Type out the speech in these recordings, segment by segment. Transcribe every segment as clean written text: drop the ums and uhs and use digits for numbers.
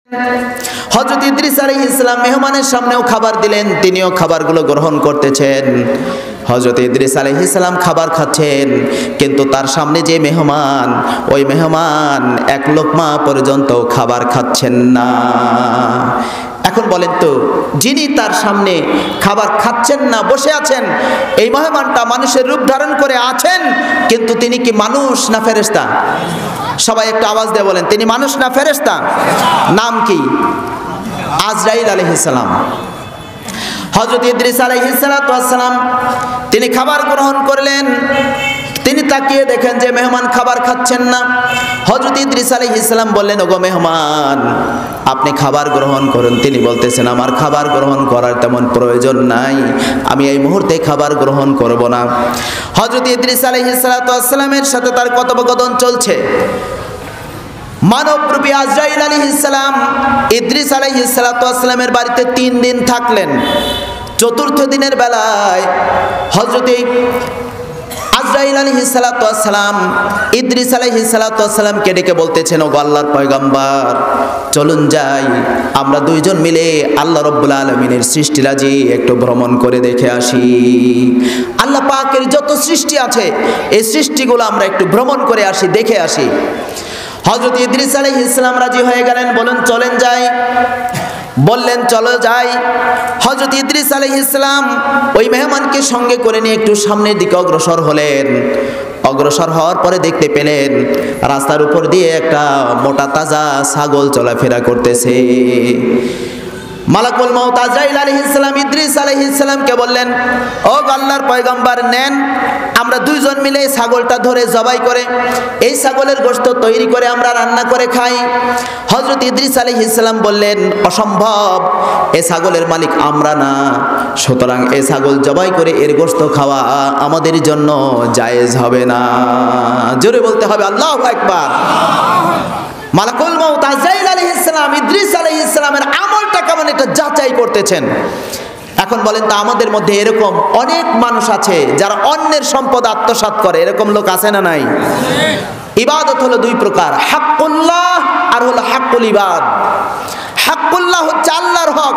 হযরত ইদ্রিস আলাইহিস সালাম মেহমানের সামনেও খাবার দিলেন, তিনিও খাবারগুলো গ্রহণ করতেছেন। হযরত ইদ্রিস আলাইহিস সালাম খাবার খাচ্ছেন, কিন্তু তার সামনে যে মেহমান, ওই মেহমান এক লোকমা পর্যন্ত খাবার খাচ্ছেন না। এখন বলেন তো, যিনি তার সামনে খাবার খাচ্ছেন না, বসে আছেন, এই মেহমানটা মানুষের রূপ ধারণ করে আছেন, কিন্তু তিনি কি মানুষ না ফেরেশতা? সবাই একটু আওয়াজ দিয়ে বলেন, তিনি মানুষ না ফেরেশতা? নাম কি? আজরাইল আলাইহিস সালাম। হযরত ইদ্রিস আলাইহিস সালাম তিনি খাবার গ্রহণ করলেন। তিনি তাকিয়ে দেখেন যে মেহমান খাবার খাচ্ছেন না। হযরত ইদ্রিস আলাইহিস সালাম বললেন, ওগো মেহমান, আপনি খাবার গ্রহণ করুন। তিনি বলতেছেন, আমার খাবার গ্রহণ করার তেমন প্রয়োজন নাই, আমি এই মুহূর্তে খাবার গ্রহণ করব না। হযরত ইদ্রিস আলাইহিস সালামের সাথে তার কথোপকথন চলছে। মানবরূপী আজরাইল আলাইহিস সালাম ইদ্রিস আলাইহিস সালামের বাড়িতে 3 দিন থাকলেন। চতুর্থ দিনের বেলায় হযরত আজরাইল আলাইহিস সালাম ইদ্রিস আলাইহিস সালামকে ডেকে বলতেছেন, ওগো আল্লাহর পয়গম্বর, চলুন যাই, আমরা দুইজন মিলে আল্লাহ রাব্বুল আলামিনের সৃষ্টিরাজি একটু ভ্রমণ করে দেখে আসি। আল্লাহ পাকের যত সৃষ্টি আছে, এই সৃষ্টিগুলো আমরা একটু ভ্রমণ করে আসি, দেখে আসি। হযরত ইদ্রিস আলাইহিস সালাম রাজি হয়ে গেলেন, বলেন চলেন যাই। বললেন চলো যাই। হযরত ইদ্রিস আলাইহিস সালাম ওই মেহমানকে সঙ্গে করে নিয়ে একটু সামনের দিকে অগ্রসর হলেন। অগ্রসর হওয়ার পরে দেখতে পেলেন রাস্তার উপর দিয়ে একটা মোটা তাজা ছাগল চলাফেরা করতেছে। মালাকুল মউত আজরাইল আলাইহিস সালাম ইদ্রিস আলাইহিস সালামকে বললেন, ও আল্লাহর পয়গম্বর, নেন, আমরা দুইজন মিলে এই ছাগলটা ধরে জবাই করে এই ছাগলের গোশত তৈরি করে আমরা রান্না করে খাই। হযরত ইদ্রিস আলাইহিস সালাম বললেন, অসম্ভব, এই ছাগলের মালিক আমরা না, সুতরাং এই ছাগল জবাই করে এর গোশত খাওয়া আমাদের জন্য জায়েজ হবে না। জোরে বলতে হবে আল্লাহু আকবার। মালাকুল মউত আজরাইল আলাইহিস সালাম ইদ্রিস আলাইহিস সালামের আমলটা কেমন এটা যাচাই করতেছেন। এখন বলেন তো, আমাদের মধ্যে এরকম অনেক মানুষ আছে যারা অন্যের সম্পদ আত্মসাৎ করে, এরকম লোক আছে না নাই? ইবাদত হলো 2 প্রকার, হাক্কুল্লাহ আর হলো হাক্কুল ইবাদ। হাক্কুল্লাহ হচ্ছে আল্লাহর হক,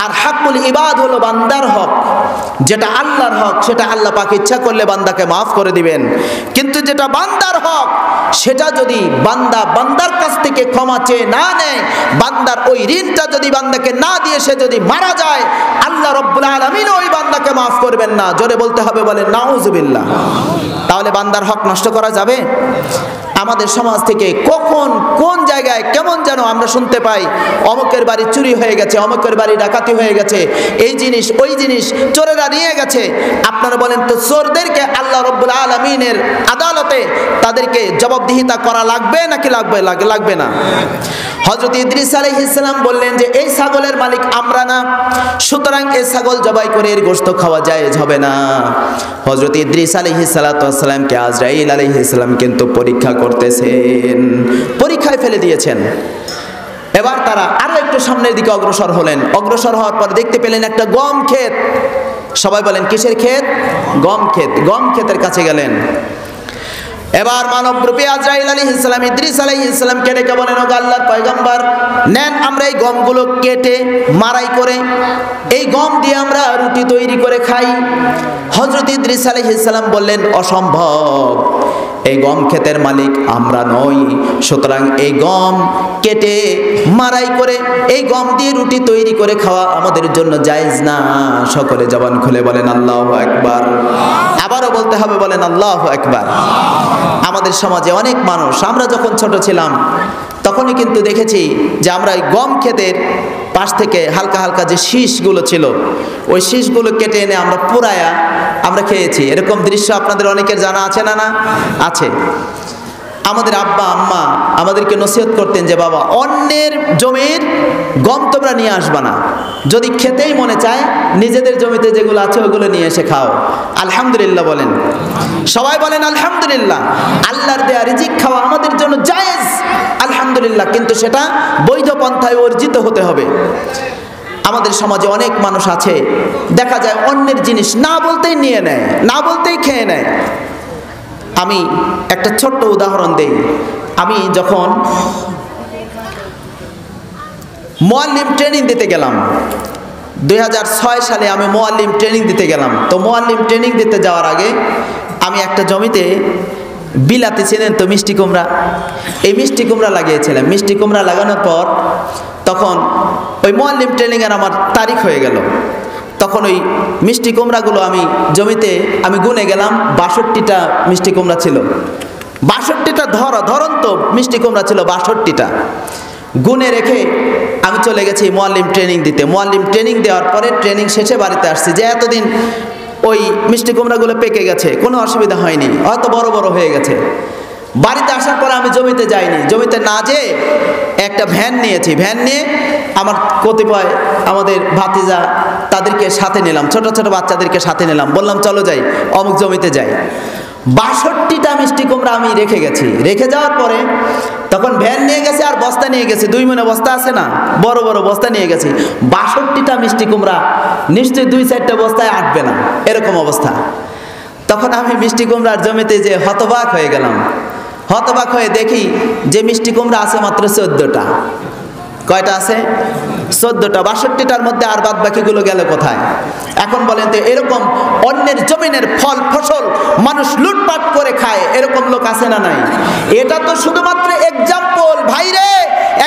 আর হাক্কুল ইবাদ হলো বান্দার হক। যেটা আল্লাহর হক সেটা আল্লাহ পাক ইচ্ছা করলে বান্দাকে মাফ করে দিবেন, কিন্তু যেটা বান্দার হক সেটা যদি বান্দার কাছ থেকে ক্ষমা চেয়ে না নেয়, বান্দার ওই ঋণটা যদি বান্দাকে না দিয়ে সে যদি মারা যায়, আল্লাহ রাব্বুল আলামিন ওই বান্দাকে মাফ করবেন না। জোরে বলতে হবে, বলেন নাউজুবিল্লাহ। তাহলে বান্দার হক নষ্ট করা যাবে? আমাদের সমাজ থেকে কখন কোন জায়গায় কেমন যেন আমরা শুনতে পাই, অমুকের বাড়ি চুরি হয়ে গেছে, অমুকের বাড়ি ডাকাতি হয়ে গেছে, এই জিনিস ওই জিনিস চোরেরা নিয়ে গেছে। আপনারা বলেন তো, চোরদেরকে আল্লাহ রাব্বুল আলামিনের আদালতে তাদেরকে জবাবদিহিতা করা লাগবে নাকি লাগবে না? হযরত ইদ্রিস আলাইহিস সালাম বললেন যে এই ছাগলের মালিক আমরা না, সুতরাং এই ছাগল জবাই করে এর গোশত খাওয়া জায়েজ হবে না। হযরত ইদ্রিস আলাইহিস সালামকে আজরাইল আলাইহিস সালাম কিন্তু পরীক্ষা করতেছেন, পরীক্ষায় ফেলে দিয়েছেন। এবার তারা আরো একটু সামনের দিকে অগ্রসর হলেন। অগ্রসর হওয়ার পর দেখতে পেলেন একটা গম ক্ষেত। সবাই বলেন কিসের ক্ষেত? গম ক্ষেত। গম ক্ষেতের কাছে গেলেন। এবার মানবরূপী আজরাইল আলাইহিস সালাম ইদ্রিস আলাইহিস সালামকে ডেকে বলেন, ও আল্লাহর পয়গম্বর, নেন, আমরা এই গমগুলো কেটে মাড়াই করে এই গম দিয়ে আমরা রুটি তৈরি করে খাই। হযরত ইদ্রিস আলাইহিস সালাম বললেন, অসম্ভব, এই গম ক্ষেতের মালিক আমরা নই, সুতরাং এই গম কেটে মাড়াই করে এই গম দিয়ে রুটি তৈরি করে খাওয়া আমাদের জন্য জায়েজ না। সকলে জবান খুলে বলেন আল্লাহু আকবার। আবারও বলতে হবে, বলেন আল্লাহু আকবার। আমাদের সমাজে অনেক মানুষ, আমরা যখন ছোট ছিলাম তখনই কিন্তু দেখেছি যে আমরা এই গম ক্ষেতের পাশ থেকে হালকা হালকা যে শীষগুলো ছিল, ওই শীষগুলো কেটে এনে আমরা পুরায়া আমরা খেয়েছি। এরকম দৃশ্য আপনাদের অনেকের জানা আছে না? না আছে। আমাদের আব্বা আম্মা আমাদেরকে নসিহত করতেন যে বাবা, অন্যের জমির গম তোমরা নিয়ে আসবা না, যদি খেতেই মনে চায় নিজেদের জমিতে যেগুলো আছে ওগুলো নিয়ে এসে খাও। আলহামদুলিল্লাহ বলেন, সবাই বলেন আলহামদুলিল্লাহ। আল্লাহর দেয়া রিজিক খাওয়া আমাদের জন্য জায়েজ, আলহামদুলিল্লাহ, কিন্তু সেটা বৈধ পন্থায় অর্জিত হতে হবে। আমাদের সমাজে অনেক মানুষ আছে, দেখা যায় অন্যের জিনিস না বলতেই নিয়ে নেয়, না বলতেই খেয়ে নেয়। আমি একটা ছোট্ট উদাহরণ দেই। আমি যখন মুআল্লিম ট্রেনিং দিতে গেলাম। 2006 সালে আমি মুআল্লিম ট্রেনিং দিতে গেলাম। তো মুআল্লিম ট্রেনিং দিতে যাওয়ার আগে আমি একটা জমিতে বিলাতি ছিলেন তো মিষ্টি কুমড়া, এই মিষ্টি কুমড়া লাগিয়েছিলাম। মিষ্টি কুমড়া লাগানোর পর তখন ওই মুআল্লিম ট্রেনিংয়ের আমার তারিখ হয়ে গেল। তখন ওই মিষ্টি কুমড়াগুলো আমি জমিতে আমি গুনে গেলাম, 62টা মিষ্টি কুমড়া ছিল। 62টা ধরন্ত মিষ্টি কুমড়া ছিল, 62টা গুনে রেখে আমি চলে গেছি মুআল্লিম ট্রেনিং দিতে। মুআল্লিম ট্রেনিং দেওয়ার পরে ট্রেনিং শেষে বাড়িতে আসছি যে এতদিন ওই মিষ্টি কুমড়াগুলো পেকে গেছে, কোনো অসুবিধা হয়নি, হয়তো বড় বড় হয়ে গেছে। বাড়িতে আসার পরে আমি জমিতে যাইনি, জমিতে না যেয়ে একটা ভ্যান নিয়েছি। ভ্যান নিয়ে আমার কতিপয় আমাদের ভাতিজা তাদেরকে সাথে নিলাম, ছোট ছোট বাচ্চাদেরকে সাথে নিলাম, বললাম চলো যাই অমুক জমিতে যাই। 62টা মিষ্টি কুমড়া আমি রেখে গেছি। রেখে যাওয়ার পরে তখন ভ্যান নিয়ে গেছে আর বস্তা নিয়ে গেছে, 2 মনে বস্তা আছে না, বড় বড় বস্তা নিয়ে গেছি। 62টা মিষ্টি কুমড়া নিশ্চয়ই 2-4টা বস্তায় আটবে না, এরকম অবস্থা। তখন আমি মিষ্টি কুমড়ার জমিতে যে হতবাক হয়ে গেলাম। হতবাক হয়ে দেখি যে মিষ্টি কুমড়া আছে মাত্র 14টা। কয়টা আছে? 14টা। 62টার মধ্যে আর বাদ বাকিগুলো গেল কোথায়? এখন বলেন তো, এরকম অন্যের জমিনের ফল ফসল মানুষ লুটপাট করে খায়, এরকম লোক আছে না নাই? এটা তো শুধুমাত্র এক্সাম্পল ভাইরে।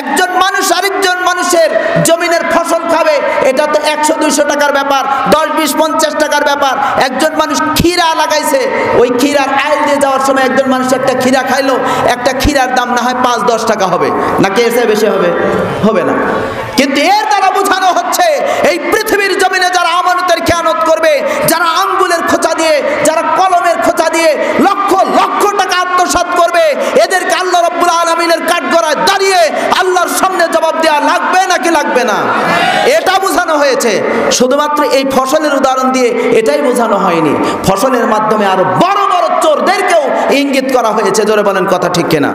একজন মানুষ আরেকজন মানুষের জমিনের ফসল খাবে, এটা তো 100-200 টাকার ব্যাপার, 10-20-50 টাকার ব্যাপার। একজন মানুষ ক্ষীরা লাগাইছে, ওই ক্ষীরার আইল দিয়ে যাওয়ার সময় একজন মানুষ একটা ক্ষীরা খাইলো, একটা ক্ষীরার দাম না হয় 5-10 টাকা হবে, নাকি এর চেয়ে বেশি হবে? হবে না। কিন্তু এর দ্বারা বোঝানো হচ্ছে এই পৃথিবীর জমিনে যারা আমানতের খেয়ানত করবে, যারা আঙ্গুলের খোঁচা দিয়ে, যারা কলমের খোঁচা দিয়ে লক্ষ লক্ষ টাকা আত্মসাৎ করবে, এদেরকে আল্লাহ রাব্বুল আলামিনের কাঠগড়ায় দাঁড়িয়ে আল্লাহর সামনে জবাব দেওয়া লাগবে নাকি লাগবে না? এটা বোঝানো হয়েছে। শুধুমাত্র এই ফসলের উদাহরণ দিয়ে এটাই বোঝানো হয়নি, ফসলের মাধ্যমে আরো বড় বড় চোরদেরকেও ইঙ্গিত করা হয়েছে। জোরে বলেন কথা ঠিক কিনা?